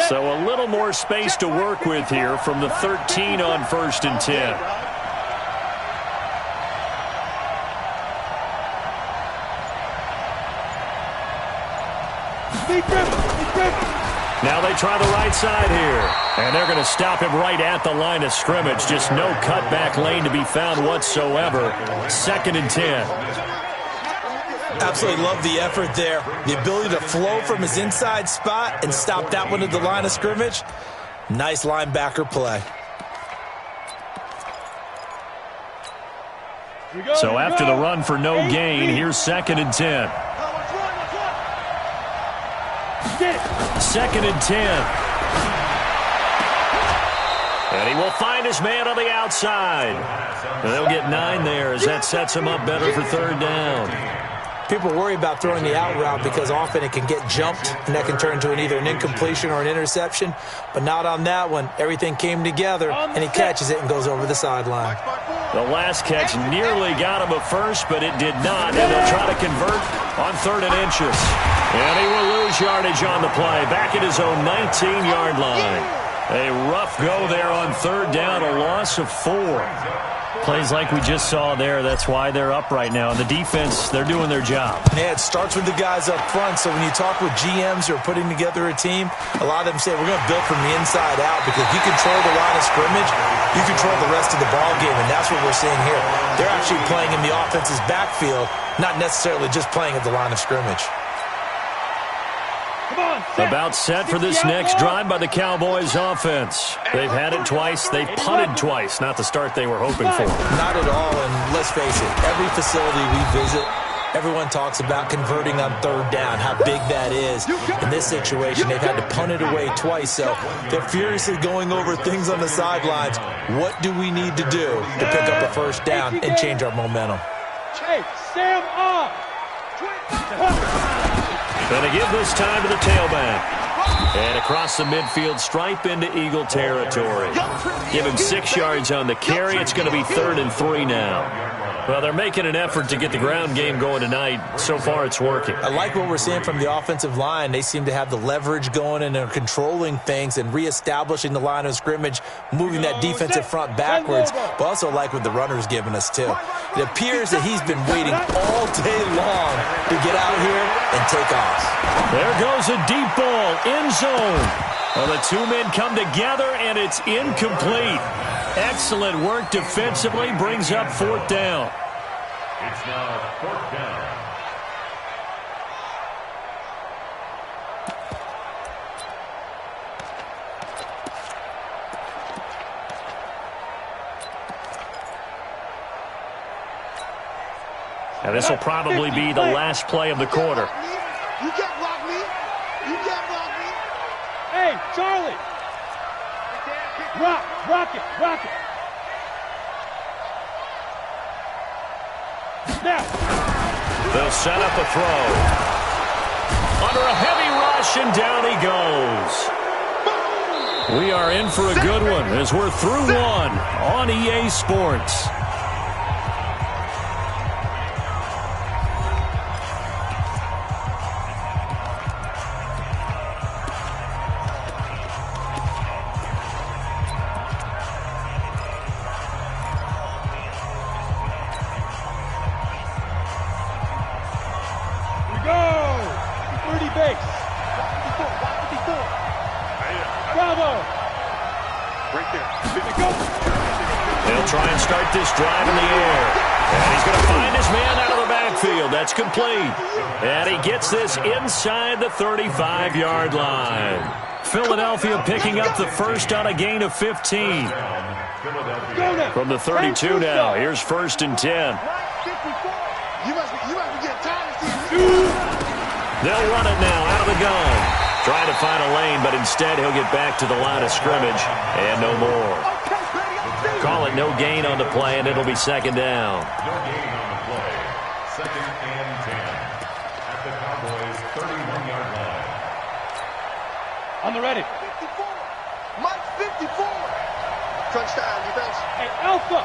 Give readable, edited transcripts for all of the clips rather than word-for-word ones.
So a little more space to work with here from the 13 on 1st and 10. Now they try the right side here. And they're going to stop him right at the line of scrimmage. Just no cutback lane to be found whatsoever. 2nd and 10. Absolutely love the effort there. The ability to flow from his inside spot and stop that one at the line of scrimmage. Nice linebacker play. So after the run for no gain, here's 2nd and 10. 2nd and 10. And he will find his man on the outside. And they'll get 9 there as that sets him up better for 3rd down. People worry about throwing the out route because often it can get jumped, and that can turn into either an incompletion or an interception. But not on that one. Everything came together, and he catches it and goes over the sideline. The last catch nearly got him a first, but it did not. And they'll try to convert on 3rd and inches. And he will lose yardage on the play. Back at his own 19-yard line. A rough go there on 3rd down, a loss of 4. Plays like we just saw there. That's why they're up right now. And the defense, they're doing their job. Yeah, it starts with the guys up front. So when you talk with GMs who are putting together a team, a lot of them say we're going to build from the inside out because if you control the line of scrimmage, you control the rest of the ball game, and that's what we're seeing here. They're actually playing in the offense's backfield, not necessarily just playing at the line of scrimmage. About set for this next drive by the Cowboys offense. They've had it twice. They've punted twice. Not the start they were hoping for. Not at all, and let's face it, every facility we visit, everyone talks about converting on 3rd down, how big that is. In this situation, they've had to punt it away twice, so they're furiously going over things on the sidelines. What do we need to do to pick up a 1st down and change our momentum? Hey, Sam up! Going to give this time to the tailback. And across the midfield stripe into Eagle territory. Give him 6 yards on the carry. It's going to be 3rd and 3 now. Well, they're making an effort to get the ground game going tonight. So far, it's working. I like what we're seeing from the offensive line. They seem to have the leverage going, and they're controlling things and reestablishing the line of scrimmage, moving that defensive front backwards, but also like what the runner's giving us, too. It appears that he's been waiting all day long to get out here and take off. There goes a deep ball, end zone. Well, the 2 men come together, and it's incomplete. Excellent work defensively, brings up 4th down. It's now 4th down. Now, this will probably be the last play of the quarter. You can't block me. You can't block me. Hey, Charlie. Rock it. Now. They'll set up a throw. Under a heavy rush, and down he goes. We are in for a good one as we're through 1 on EA Sports. They'll try and start this drive in the air. And he's going to find his man out of the backfield. That's complete. And he gets this inside the 35-yard line. Philadelphia picking up the first on a gain of 15. From the 32 now. Here's 1st and 10. They'll run it now out of the gun. Trying to find a lane, but instead he'll get back to the line of scrimmage and no more. Call it no gain on the play, and it'll be 2nd down. No gain on the play. 2nd and 10 at the Cowboys' 31-yard line. On the ready. 54. Mike 54. Touchdown defense. Hey, Alpha.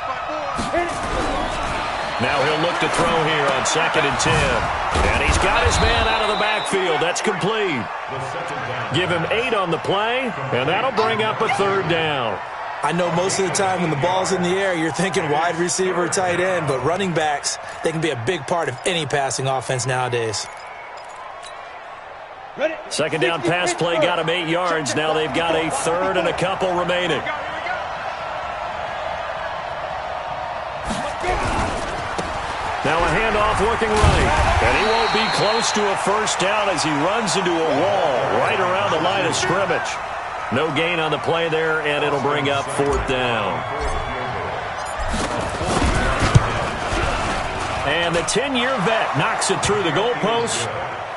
Mike 4. Hit it. Now he'll look to throw here on 2nd and 10. And he's got his man out of the backfield. That's complete. Give him 8 on the play, and that'll bring up a 3rd down. I know most of the time when the ball's in the air, you're thinking wide receiver, tight end, but running backs, they can be a big part of any passing offense nowadays. 2nd down pass play got him 8 yards. Now they've got a 3rd and a couple remaining. Now a handoff looking right. And he won't be close to a 1st down as he runs into a wall right around the line of scrimmage. No gain on the play there, and it'll bring up 4th down. And the 10-year vet knocks it through the goalpost.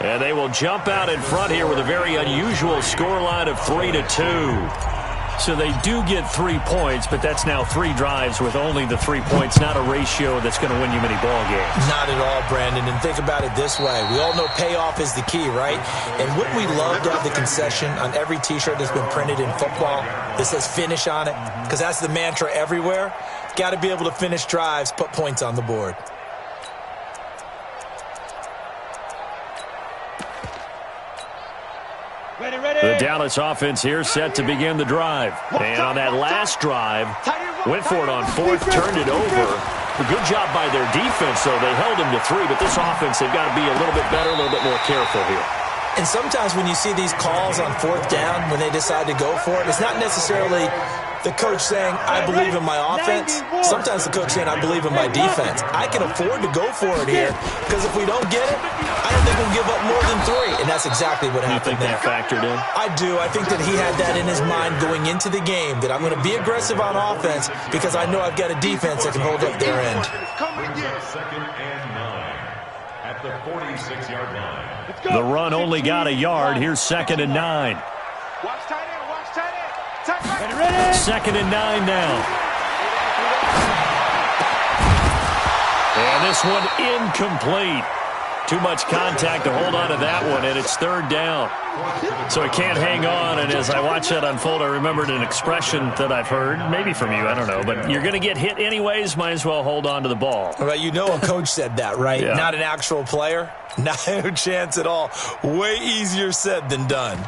And they will jump out in front here with a very unusual scoreline of 3-2. So they do get 3 points, but that's now 3 drives with only the 3 points, not a ratio that's going to win you many ball games. Not at all, Brandon. And think about it this way. We all know payoff is the key, right? And wouldn't we love to have the concession on every T-shirt that's been printed in football that says finish on it? Because that's the mantra everywhere. Got to be able to finish drives, put points on the board. The Dallas offense here set to begin the drive. And on that last drive, went for it on 4th, turned it over. A good job by their defense, though. They held him to 3, but this offense, they've got to be a little bit better, a little bit more careful here. And sometimes when you see these calls on 4th down, when they decide to go for it, it's not necessarily the coach saying, I believe in my offense. Sometimes the coach saying, I believe in my defense. I can afford to go for it here because if we don't get it, I don't think we'll give up more than 3. And that's exactly what happened there. You think that factored in? I do. I think that he had that in his mind going into the game, that I'm going to be aggressive on offense because I know I've got a defense that can hold up their end. 2nd and 9 at the 46-yard line. The run only got a yard. Here's 2nd and 9. Watch tight end, watch tight end. 2nd and 9 now. And this one incomplete. Too much contact to hold on to that one, and it's 3rd down. So he can't hang on, and as I watch that unfold, I remembered an expression that I've heard, maybe from you, I don't know, but you're going to get hit anyways, might as well hold on to the ball. Well, you know a coach said that, right? Yeah. Not an actual player. Not a chance at all. Way easier said than done.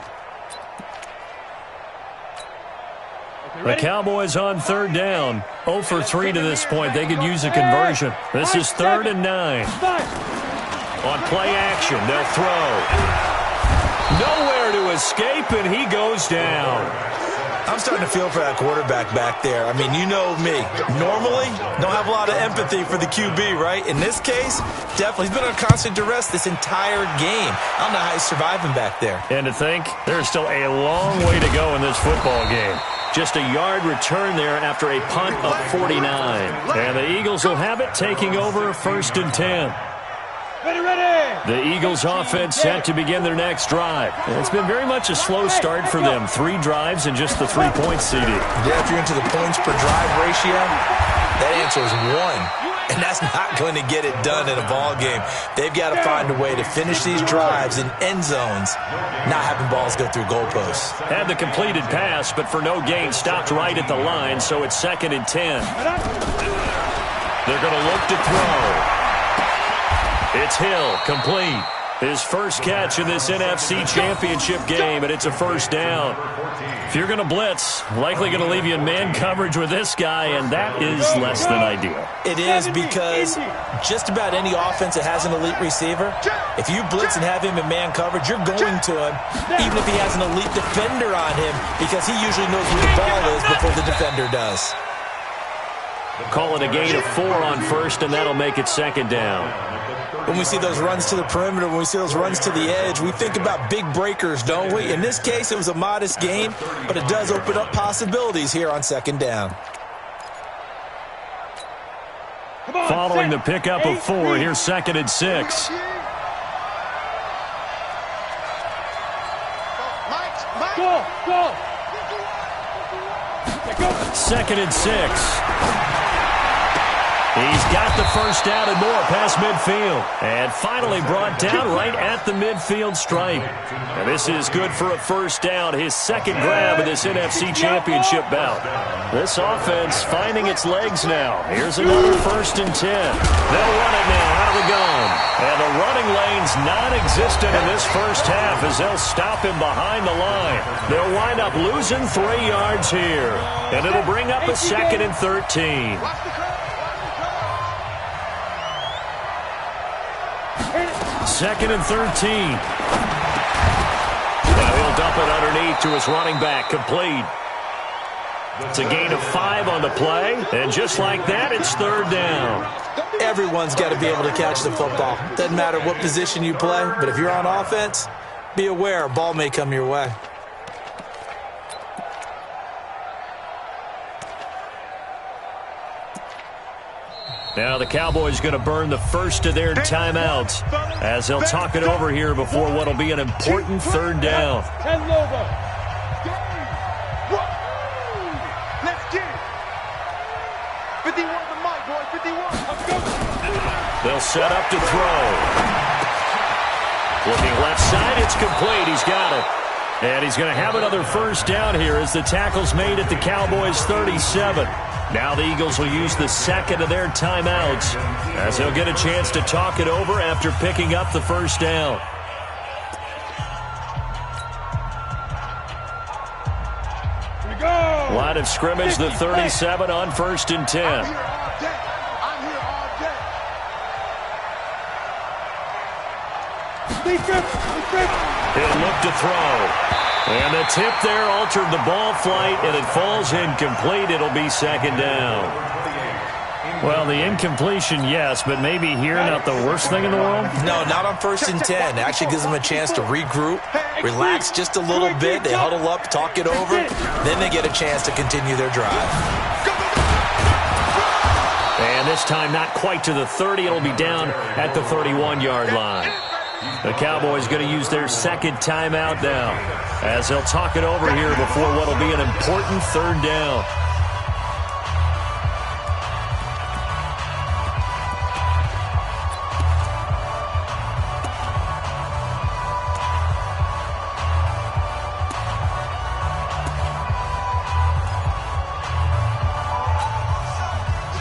The Cowboys on 3rd down. 0 for 3 to this point. They could use a conversion. This is 3rd and 9. On play action, they'll throw. Nowhere to escape, and he goes down. I'm starting to feel for that quarterback back there. I mean, you know me. Normally, don't have a lot of empathy for the QB, right? In this case, definitely. He's been under constant duress this entire game. I don't know how he's surviving back there. And to think, there's still a long way to go in this football game. Just a yard return there after a punt of 49. And the Eagles will have it, taking over 1st and 10. The Eagles offense set to begin their next drive. It's been very much a slow start for them. 3 drives and just the 3 points, CD. Yeah, if you're into the points per drive ratio, that answer is 1. And that's not going to get it done in a ball game. They've got to find a way to finish these drives in end zones, not having balls go through goalposts. Had the completed pass, but for no gain, stopped right at the line, so it's 2nd and 10. They're going to look to throw. It's Hill, complete. His first catch in this NFC Championship game, and it's a 1st down. If you're going to blitz, likely going to leave you in man coverage with this guy, and that is less than ideal. It is because just about any offense that has an elite receiver, if you blitz and have him in man coverage, you're going to him, even if he has an elite defender on him, because he usually knows where the ball is before the defender does. Call it a gain of 4 on 1st, and that'll make it 2nd down. When we see those runs to the perimeter, when we see those runs to the edge, we think about big breakers, don't we? In this case, it was a modest gain, but it does open up possibilities here on 2nd down. Following the pickup of 4, here's 2nd and 6. Go. 2nd and 6. He's got the first down and more past midfield. And finally brought down right at the midfield stripe. And this is good for a first down, his second grab of this NFC Championship bout. This offense finding its legs now. Here's another 1st and 10. They'll run it now out of the gun. And the running lane's non-existent in this first half as they'll stop him behind the line. They'll wind up losing 3 yards here. And it'll bring up a 2nd and 13. 2nd and 13. Now he'll dump it underneath to his running back, complete. It's a gain of 5 on the play, and just like that, it's 3rd down. Everyone's got to be able to catch the football. Doesn't matter what position you play, but if you're on offense, be aware a ball may come your way. Now the Cowboys going to burn the first of their timeouts as they'll talk it over here before what will be an important 3rd down. Let's get it. 51 the mic, boy. 51. Let's go. They'll set up to throw. Looking left side, it's complete. He's got it. And he's going to have another first down here as the tackle's made at the Cowboys' 37. Now the Eagles will use the second of their timeouts as they'll get a chance to talk it over after picking up the first down. Line of scrimmage, the 37 on 1st and 10. I'm here all day. He'll look to throw. And the tip there altered the ball flight, and it falls incomplete. It'll be 2nd down. Well, the incompletion, yes, but maybe here not the worst thing in the world? No, not on 1st and 10. It actually gives them a chance to regroup, relax just a little bit. They huddle up, talk it over. Then they get a chance to continue their drive. And this time not quite to the 30. It'll be down at the 31-yard line. The Cowboys going to use their 2nd timeout now as they'll talk it over here before what will be an important 3rd down.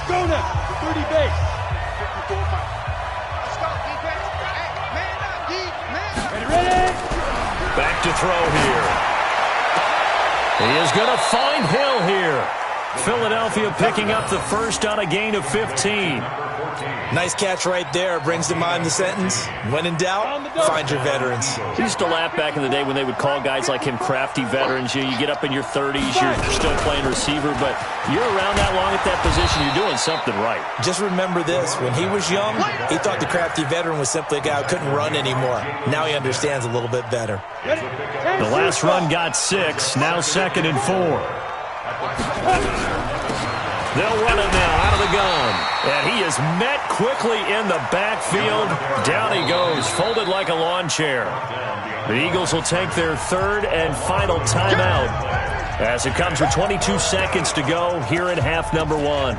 Go now, 30 base. Back to throw here. He is going to find Hill here. Philadelphia picking up the first on a gain of 15. Nice catch right there. Brings to mind the sentence, when in doubt, find your veterans. He used to laugh back in the day when they would call guys like him crafty veterans. You get up in your 30s, you're still playing receiver, but you're around that long at that position, you're doing something right. Just remember this. When he was young, he thought the crafty veteran was simply a guy who couldn't run anymore. Now he understands a little bit better. The last run got 6, now 2nd and 4. They'll run it now out of the gun. And he is met quickly in the backfield. Down he goes, folded like a lawn chair. The Eagles will take their 3rd and final timeout as it comes with 22 seconds to go here in half number 1.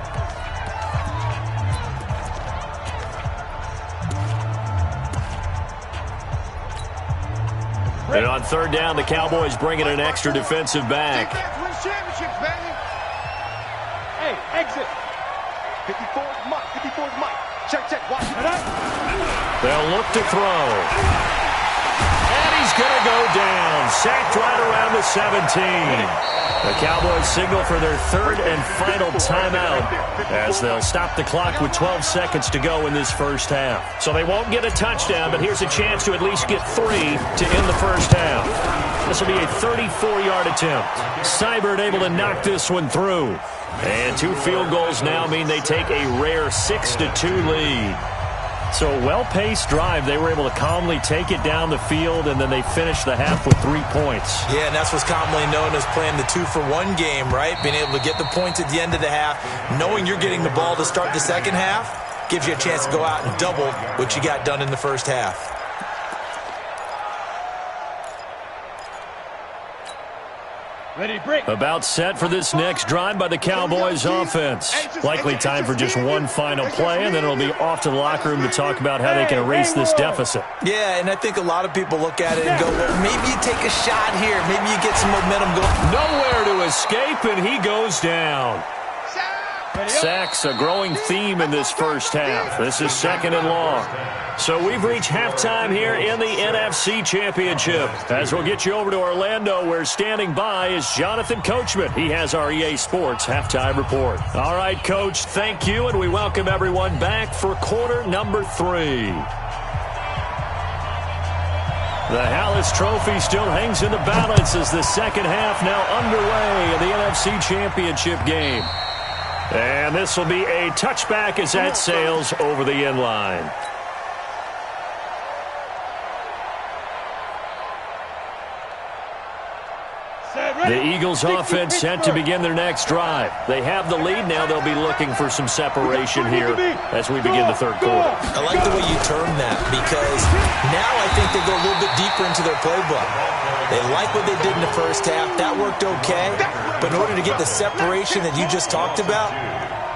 And on 3rd down, the Cowboys bring in an extra defensive back. Hey, exit. 54's Mike. 54's Mike. Check. Watch. They'll look to throw. And he's going to go down. Sacked right around the 17. The Cowboys signal for their 3rd and final timeout as they'll stop the clock with 12 seconds to go in this first half. So they won't get a touchdown, but here's a chance to at least get 3 to end the first half. This will be a 34-yard attempt. Seibert able to knock this one through. And 2 field goals now mean they take a rare 6-2 lead. So a well-paced drive. They were able to calmly take it down the field, and then they finished the half with 3 points. Yeah, and that's what's commonly known as playing the 2-for-1 game, right? Being able to get the points at the end of the half, knowing you're getting the ball to start the second half, gives you a chance to go out and double what you got done in the first half. About set for this next drive by the Cowboys offense. Likely time for just one final play, and then it'll be off to the locker room to talk about how they can erase this deficit. Yeah, and I think a lot of people look at it and go, well, maybe you take a shot here. Maybe you get some momentum going. Nowhere to escape, and he goes down. Sacks, a growing theme in this first half. This is second and long. So we've reached halftime here in the NFC Championship. As we'll get you over to Orlando, where standing by is Jonathan Coachman. He has our EA Sports halftime report. All right, Coach, thank you, and we welcome everyone back for quarter number 3. The Hallis Trophy still hangs in the balance as the second half now underway in the NFC Championship game. And this will be a touchback as that sails over the end line. The Eagles offense set to begin their next drive. They have the lead. Now they'll be looking for some separation here as we begin the third quarter. I like the way you term that, because now I think they go a little bit deeper into their playbook. They like what they did in the first half. That worked okay. But in order to get the separation that you just talked about,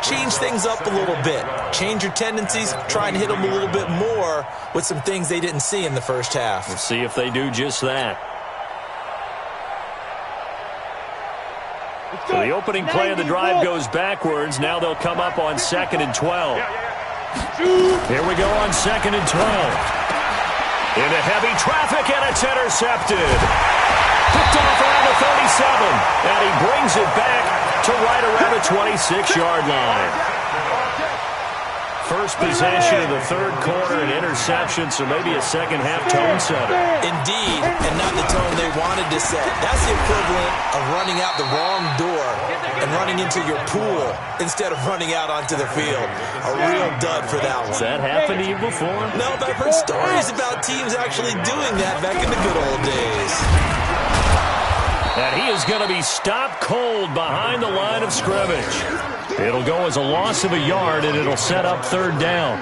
change things up a little bit. Change your tendencies. Try and hit them a little bit more with some things they didn't see in the first half. We'll see if they do just that. So the opening play of the drive goes backwards. Now they'll come up on 2nd and 12. Here we go on 2nd and 12. Into heavy traffic, and it's intercepted. Picked off around the 37, and he brings it back to right around the 26-yard line. First possession of the third quarter, an interception, so maybe a second-half tone setter. Indeed, and not the tone they wanted to set. That's the equivalent of running out the wrong door and running into your pool instead of running out onto the field. A real dud for that one. Has that happened to you before? No, but I've heard stories about teams actually doing that back in the good old days. And he is going to be stopped cold behind the line of scrimmage. It'll go as a loss of a yard, and it'll set up third down.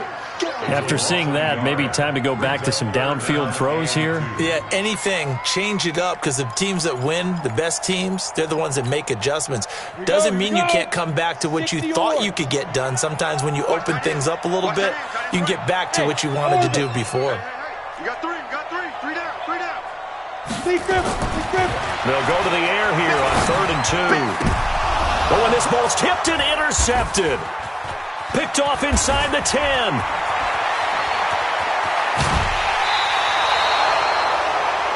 After seeing that, maybe time to go back to some downfield throws here. Yeah, anything. Change it up, because the teams that win, the best teams, they're the ones that make adjustments. Doesn't mean you can't come back to what you thought you could get done. Sometimes when you open things up a little bit, you can get back to what you wanted to do before. You got three down. They'll go to the air here on 3rd and 2. Oh, and this ball's tipped and intercepted. Picked off inside the 10.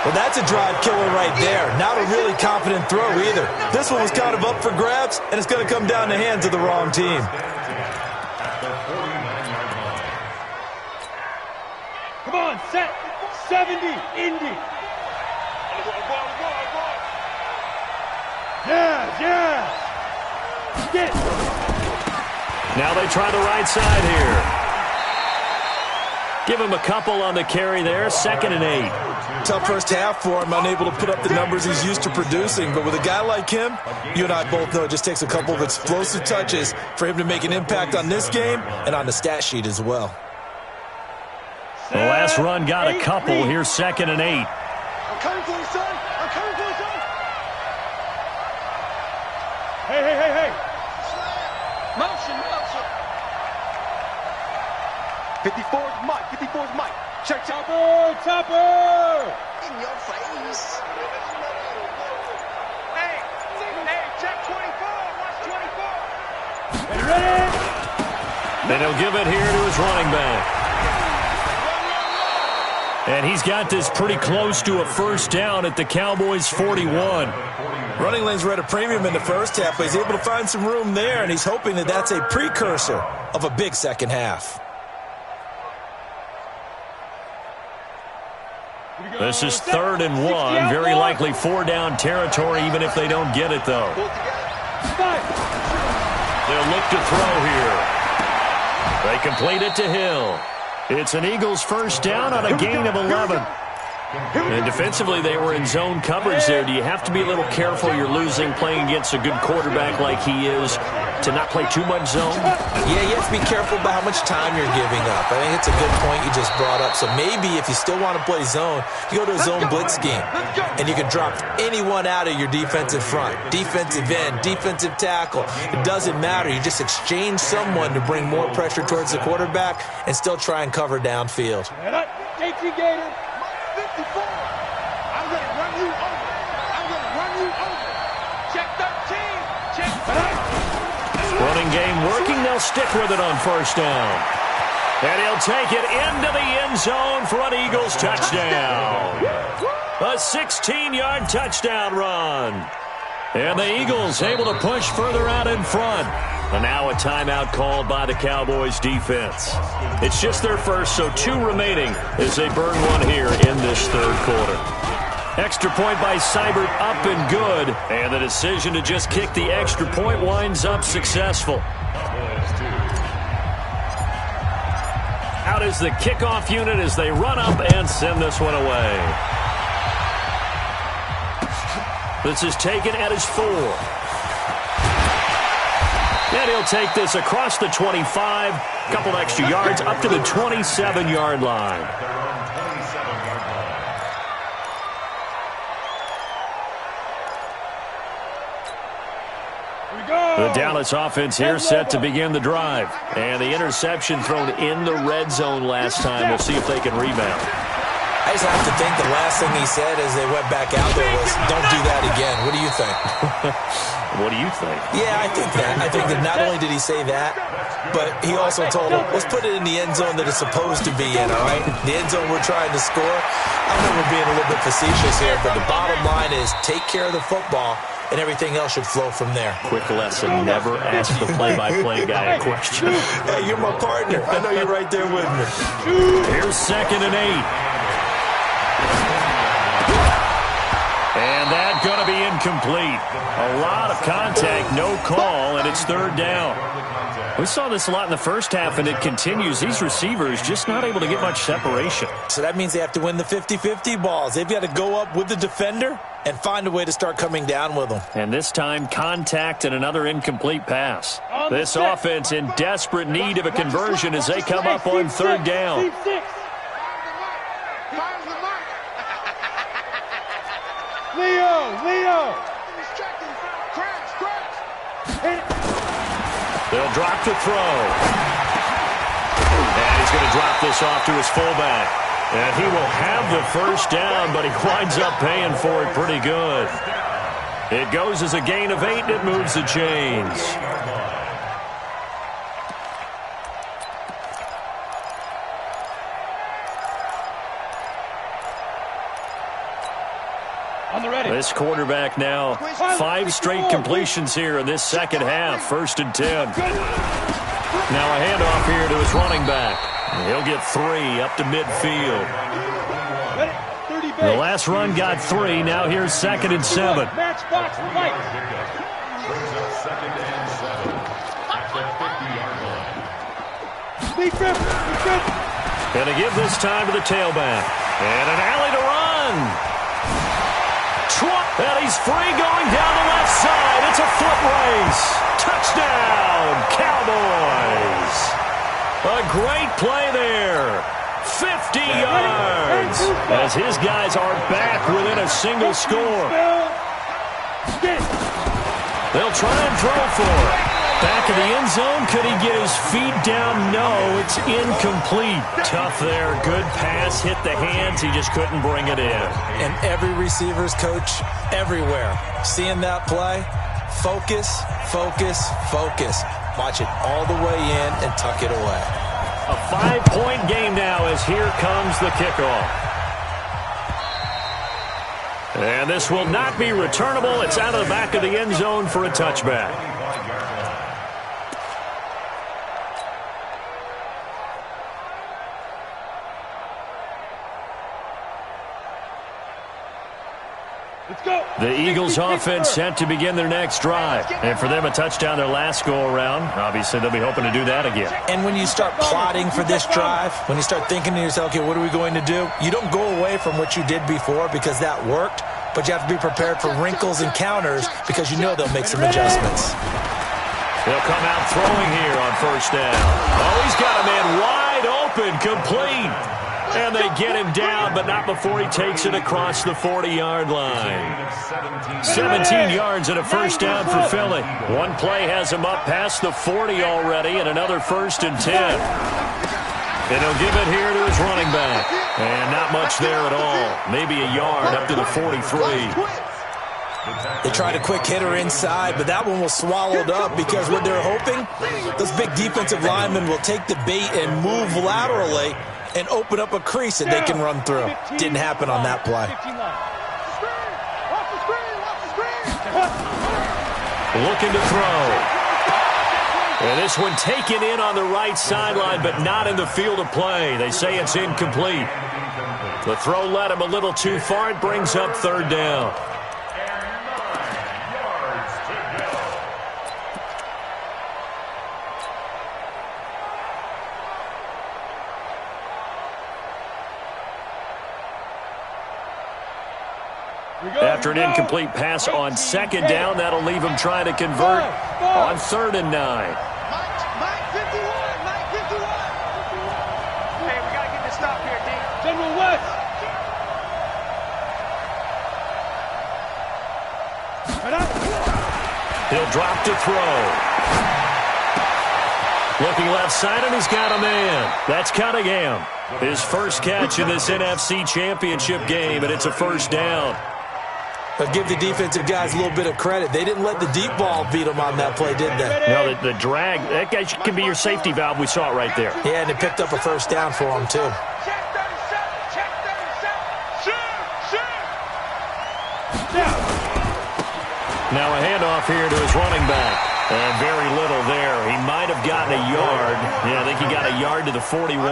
Well, that's a drive killer right there. Not a really confident throw either. This one was kind of up for grabs, and it's going to come down the hands of the wrong team. Come on, set. 70, Indy. Yeah. Get. Now they try the right side here. Give him a couple on the carry there. 2nd and 8. Tough first half for him, unable to put up the numbers he's used to producing. But with a guy like him, you and I both know it just takes a couple of explosive touches for him to make an impact on this game and on the stat sheet as well. The last run got a couple. Here's 2nd and 8. I'm coming for you, son. Hey. Motion. 54's Mike. Check. Topper. In your face. Hey, check 24. Watch 24. Ready? Then he'll give it here to his running back. And he's got this pretty close to a first down at the Cowboys' 41. Running lanes were at a premium in the first half, but he's able to find some room there, and he's hoping that that's a precursor of a big second half. This is 3rd and 1. Very likely 4-down territory, even if they don't get it, though. They'll look to throw here. They complete it to Hill. It's an Eagles first down on a gain of 11. And defensively, they were in zone coverage there. Do you have to be a little careful? You're losing playing against a good quarterback like he is to not play too much zone? Yeah, you have to be careful about how much time you're giving up. I think it's a good point you just brought up. So maybe if you still want to play zone, you go to a zone blitz scheme, and you can drop anyone out of your defensive front, defensive end, defensive tackle. It doesn't matter. You just exchange someone to bring more pressure towards the quarterback and still try and cover downfield. Take you, Gator. 54. I'm going to run you over. I'm going to run you over. Check 13. Check 13. Running game working. They'll stick with it on first down. And he'll take it into the end zone for an Eagles touchdown. A 16-yard touchdown run. And the Eagles able to push further out in front. And now a timeout called by the Cowboys defense. It's just their first, so 2 remaining as they burn one here in this third quarter. Extra point by Seibert up and good. And the decision to just kick the extra point winds up successful. Out is the kickoff unit as they run up and send this one away. This is taken at his 4. And he'll take this across the 25, couple extra yards up to the 27-yard line. The Dallas offense here set to begin the drive. And the interception thrown in the red zone last time. We'll see if they can rebound. I just have to think the last thing he said as they went back out there was, don't do that again. What do you think? What do you think? Yeah, I think that. I think that not only did he say that, but he also told him, let's put it in the end zone that it's supposed to be in, all right? The end zone we're trying to score. I know we're being a little bit facetious here, but the bottom line is take care of the football, and everything else should flow from there. Quick lesson, never ask the play-by-play guy a question. Hey, you're my partner. I know you're right there with me. Here's 2nd and 8. And that's going to be incomplete. A lot of contact, no call, and it's 3rd down. We saw this a lot in the first half, and it continues. These receivers just not able to get much separation. So that means they have to win the 50-50 balls. They've got to go up with the defender and find a way to start coming down with them. And this time, contact and another incomplete pass. This offense in desperate need of a conversion as they come up on 3rd down. Leo! They'll drop to throw. And he's going to drop this off to his fullback. And he will have the first down, but he winds up paying for it pretty good. It goes as a gain of 8, and it moves the chains. This quarterback now 5 straight completions here in this second half. 1st and 10. Now a handoff here to his running back. He'll get 3 up to midfield. The last run got 3. Now here's 2nd and 7. Matchbox fight. Brings up 2nd and 7 at the 50-yard line. Going to give this time to the tailback. And an alley to run. And he's free going down the left side. It's a foot race. Touchdown, Cowboys. A great play there. 50 yards. As his guys are back within a single score. They'll try and throw for it. Back of the end zone. Could he get his feet down? No, it's incomplete. Tough there. Good pass. Hit the hands. He just couldn't bring it in. And every receiver's coach everywhere. Seeing that play, focus, focus, focus. Watch it all the way in and tuck it away. A 5-point game now as here comes the kickoff. And this will not be returnable. It's out of the back of the end zone for a touchback. The Eagles offense set to begin their next drive. And for them, a touchdown their last go-around. Obviously, they'll be hoping to do that again. And when you start plotting for this drive, when you start thinking to yourself, okay, what are we going to do? You don't go away from what you did before because that worked, but you have to be prepared for wrinkles and counters because you know they'll make some adjustments. He'll come out throwing here on first down. Oh, he's got a man wide open, complete. And they get him down, but not before he takes it across the 40-yard line. 17 yards and a first down for Philly. One play has him up past the 40 already, and another 1st and 10. And he'll give it here to his running back. And not much there at all. Maybe a yard up to the 43. They tried a quick hitter inside, but that one was swallowed up because what they're hoping, those big defensive linemen will take the bait and move laterally and open up a crease that they can run through. Didn't happen on that play. Looking to throw. And this one taken in on the right sideline, but not in the field of play. They say it's incomplete. The throw led him a little too far. It brings up 3rd down. After an incomplete pass on 2nd down, that'll leave him trying to convert on 3rd and 9. Mike 51, Mike 51. Hey, we got to get this stop here, D. General West. He'll drop to throw. Looking left side, and he's got a man. That's Cunningham. His first catch in this NFC Championship game, and it's a first down. But give the defensive guys a little bit of credit. They didn't let the deep ball beat them on that play, did they? No, the drag, that guy can be your safety valve. We saw it right there. Yeah, and they picked up a first down for him, too. Check 37, check 37. Shoot. Now a handoff here to his running back. And very little there. He might have gotten a yard. Yeah, I think he got a yard to the 41. A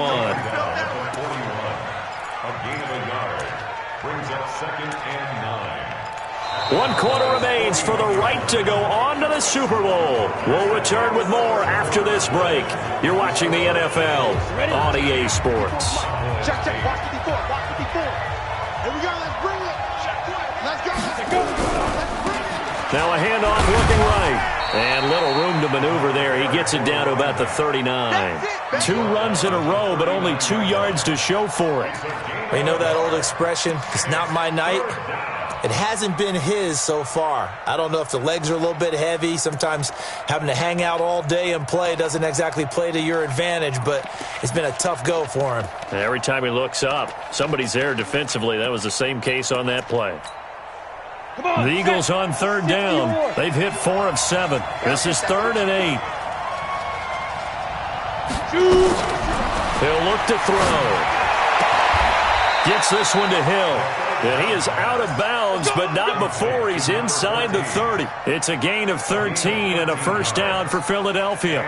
gain of a yard. Brings up 2nd and 9. 1 quarter remains for the right to go on to the Super Bowl. We'll return with more after this break. You're watching the NFL on EA Sports. Check, watch 54, watch 54. Here we go, let's bring it. Let's go, let's go. Let's bring it. Now a handoff looking right. And little room to maneuver there. He gets it down to about the 39. 2 runs in a row, but only 2 yards to show for it. You know that old expression, it's not my night? It hasn't been his so far. I don't know if the legs are a little bit heavy. Sometimes having to hang out all day and play doesn't exactly play to your advantage, but it's been a tough go for him. Every time he looks up, somebody's there defensively. That was the same case on that play. The Eagles on 3rd down. They've hit 4 of 7. This is 3rd and 8. He'll look to throw. Gets this one to Hill. And he is out of bounds, but not before he's inside the 30. It's a gain of 13 and a first down for Philadelphia.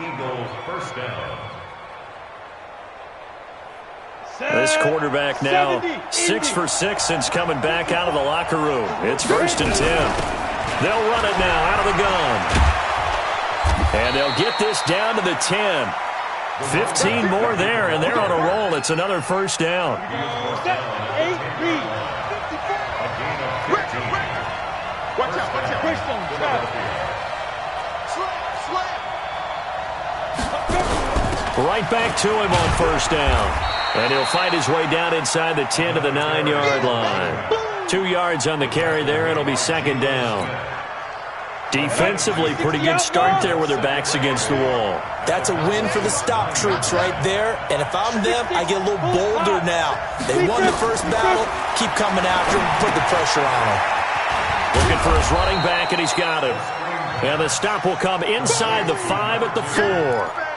Eagles first down. This quarterback now 6 for 6 since coming back out of the locker room. It's 1st and 10. They'll run it now out of the gun. And they'll get this down to the 10. 15 more there, and they're on a roll. It's another first down. Right back to him on first down. And he'll fight his way down inside the 10 to the 9-yard line. 2 yards on the carry there. It'll be 2nd down. Defensively, pretty good start there with their backs against the wall. That's a win for the stop troops right there. And if I'm them, I get a little bolder now. They won the first battle. Keep coming after them. Put the pressure on them. Looking for his running back, and he's got him. And the stop will come inside the 5 at the 4.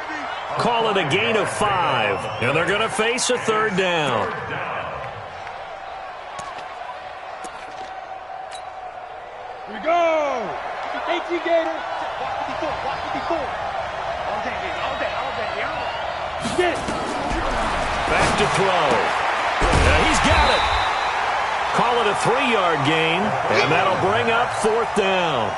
Call it a gain of 5. And they're going to face a 3rd down. Here we go. Thank you, Gator. Watch 54, watch 54. All day, baby, all day, all day. Get it. Back to throw. Yeah, he's got it. Call it a 3-yard gain, and that'll bring up 4th down.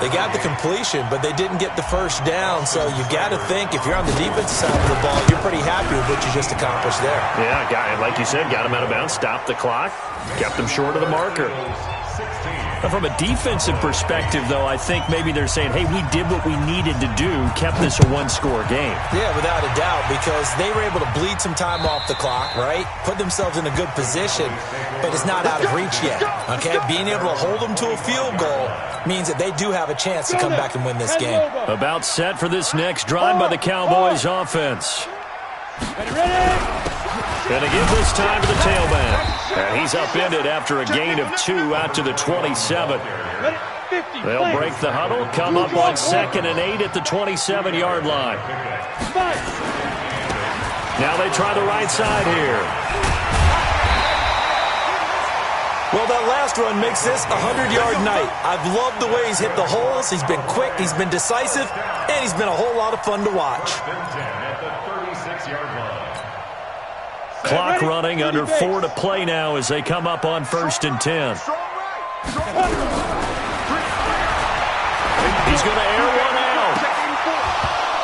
They got the completion, but they didn't get the first down, so you got to think if you're on the defensive side of the ball, you're pretty happy with what you just accomplished there. Yeah, like you said, got him out of bounds, stopped the clock, kept him short of the marker. 16. From a defensive perspective, though, I think maybe they're saying, hey, we did what we needed to do, kept this a one-score game. Yeah, without a doubt, because they were able to bleed some time off the clock, right? Put themselves in a good position, but it's not out of reach yet, okay? Being able to hold them to a field goal means that they do have a chance to come back and win this game. About set for this next drive by the Cowboys offense. Going to give this time to the tailback. And he's upended after a gain of 2 out to the 27. They'll break the huddle, come up on 2nd and 8 at the 27-yard line. Now they try the right side here. Well, that last run makes this a 100-yard night. I've loved the way he's hit the holes. He's been quick, he's been decisive, and he's been a whole lot of fun to watch. Clock running, under 4 to play now as they come up on 1st and 10. He's going to air one out.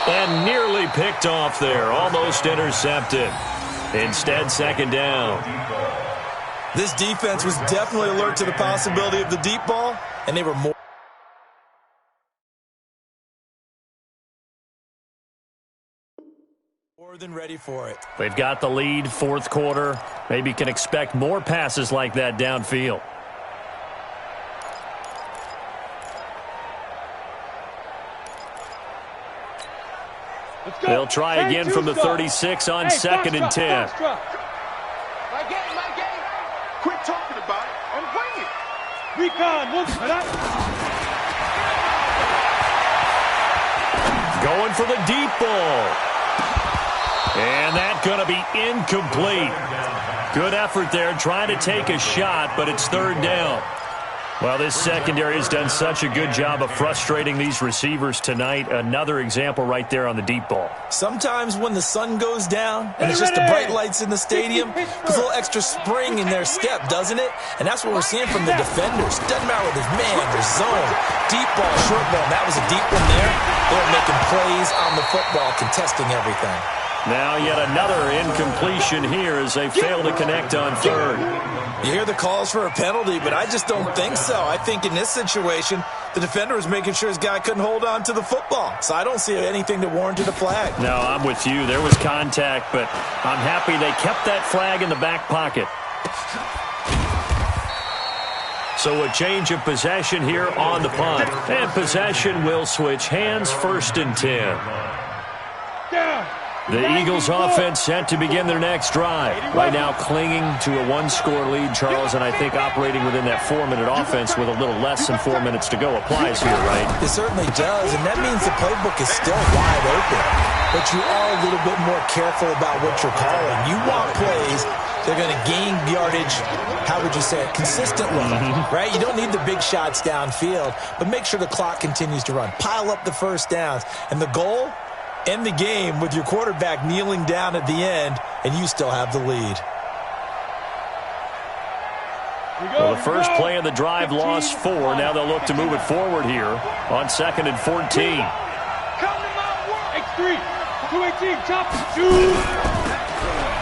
And nearly picked off there, almost intercepted. Instead, 2nd down. This defense was definitely alert to the possibility of the deep ball, and they were more than ready for it. They've got the lead, 4th quarter. Maybe can expect more passes like that downfield. They'll try again from the 36 on 2nd and 10. My game. Quit talking about it and wing it. Going for the deep ball. And that's going to be incomplete. Good effort there, trying to take a shot, but it's 3rd down. Well, this secondary has done such a good job of frustrating these receivers tonight. Another example right there on the deep ball. Sometimes when the sun goes down and it's just the bright lights in the stadium, there's a little extra spring in their step, doesn't it? And that's what we're seeing from the defenders. Doesn't matter whether it's man or zone, deep ball, short ball. That was a deep one there. They're making plays on the football, contesting everything. Now yet another incompletion here as they fail to connect on 3rd. You hear the calls for a penalty, but I just don't think so. I think in this situation, the defender was making sure his guy couldn't hold on to the football. So I don't see anything that warranted a flag. No, I'm with you. There was contact, but I'm happy they kept that flag in the back pocket. So a change of possession here on the punt. And possession will switch hands, 1st and 10. The Eagles offense set to begin their next drive. Right now clinging to a 1-score lead, Charles, and I think operating within that 4-minute offense with a little less than 4 minutes to go applies here, right? It certainly does, and that means the playbook is still wide open. But you are a little bit more careful about what you're calling. You want plays they're going to gain yardage, how would you say it, consistently, right? You don't need the big shots downfield, but make sure the clock continues to run. Pile up the first downs, and the goal, end the game with your quarterback kneeling down at the end, and you still have the lead. Well, the first play of the drive lost 4. Now they'll look to move it forward here on 2nd and 14. X3, 218, chop, shoot.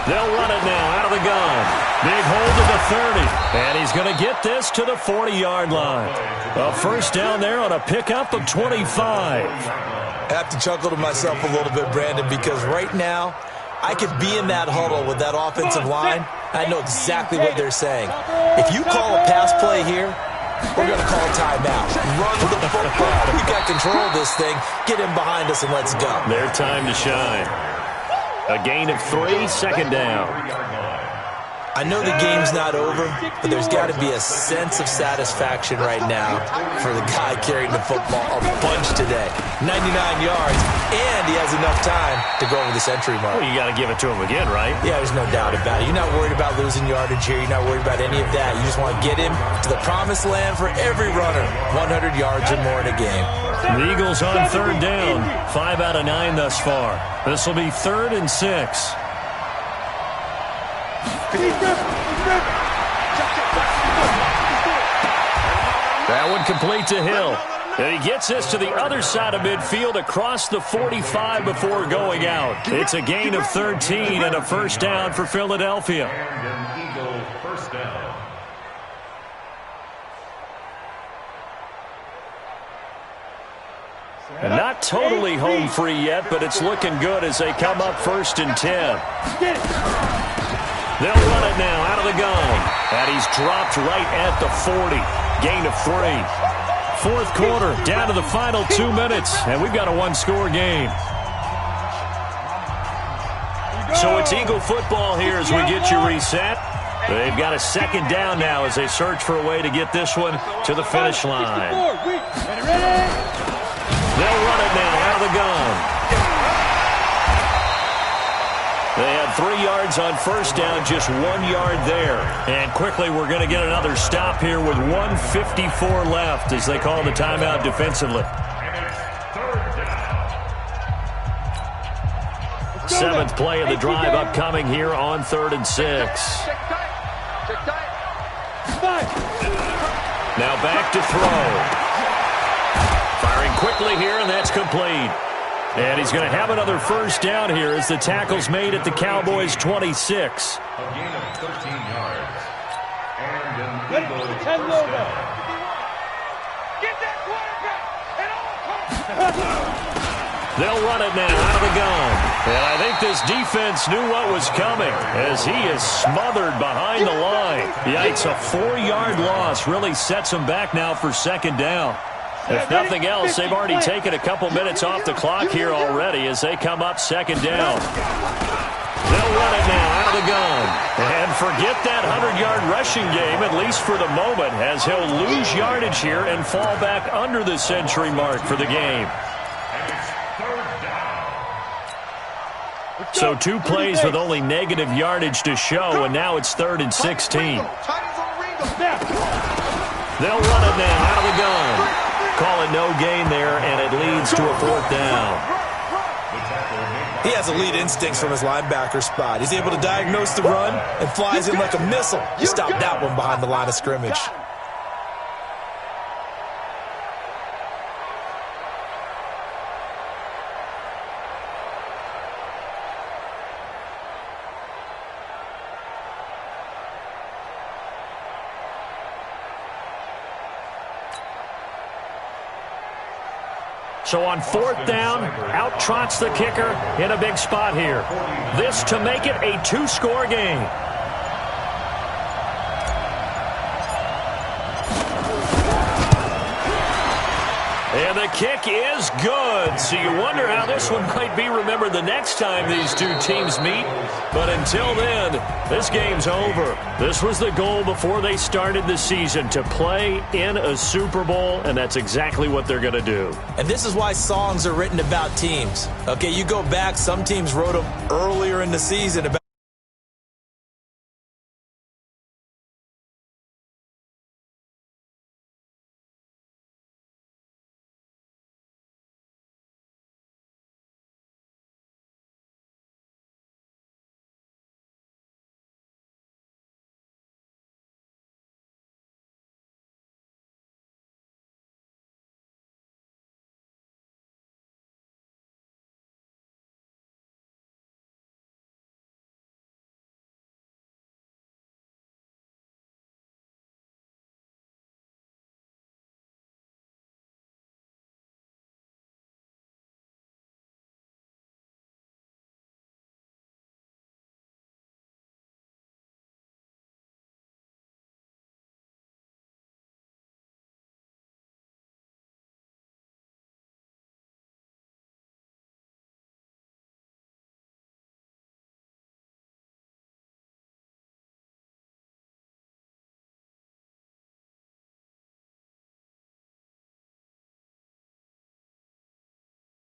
They'll run it now out of the gun. Big hold to the 30. And he's going to get this to the 40-yard line. A first down there on a pickup of 25. I have to chuckle to myself a little bit, Brandon, because right now I could be in that huddle with that offensive line. I know exactly what they're saying. If you call a pass play here, we're going to call timeout. Run the football. We got control of this thing. Get him behind us and let's go. Their time to shine. A gain of 3, 2nd down. I know the game's not over, but there's got to be a sense of satisfaction right now for the guy carrying the football a bunch today. 99 yards, and he has enough time to go over the century mark. Well, you got to give it to him again, right? Yeah, there's no doubt about it. You're not worried about losing yardage here. You're not worried about any of that. You just want to get him to the promised land for every runner. 100 yards or more in a game. The Eagles on 3rd down. 5 out of 9 thus far. This will be 3rd and 6. That one complete to Hill. And he gets this to the other side of midfield across the 45 before going out. It's a gain of 13 and a first down for Philadelphia. Not totally home free yet, but it's looking good as they come up 1st and 10. They'll run it now out of the gun. And he's dropped right at the 40. Gain of 3. 4th quarter, down to the final 2 minutes, and we've got a one-score game. So it's Eagle football here as we get you reset. They've got a 2nd down now as they search for a way to get this one to the finish line. They'll run it now out of the gun. They had 3 yards on 1st down, just 1 yard there. And quickly we're going to get another stop here with 1:54 left as they call the timeout defensively. 7th play of the drive upcoming here on 3rd and 6. Now back to throw. Firing quickly here, and that's complete. And he's going to have another 1st down here as the tackle's made at the Cowboys' 26. A gain of 13 yards. And an Get Eagles it, first down. Get that quarterback at all costs. They'll run it now out of the gun. And I think this defense knew what was coming as he is smothered behind the line. Yikes, a 4-yard loss really sets him back now for 2nd down. If nothing else, they've already taken a couple minutes off the clock here already as they come up 2nd down. They'll run it now out of the gun. And forget that 100-yard rushing game, at least for the moment, as he'll lose yardage here and fall back under the century mark for the game. So 2 plays with only negative yardage to show, and now it's 3rd and 16. They'll run it now out of the gun. Call it no gain there, and it leads to a 4th down. He has elite instincts from his linebacker spot. He's able to diagnose the run and flies in like a missile to stop that one behind the line of scrimmage. So on 4th down, out trots the kicker in a big spot here. This to make it a 2-score game. And the kick is good. So you wonder how this one might be remembered the next time these two teams meet. But until then, this game's over. This was the goal before they started the season, to play in a Super Bowl, and that's exactly what they're going to do. And this is why songs are written about teams. Okay, you go back, some teams wrote them earlier in the season about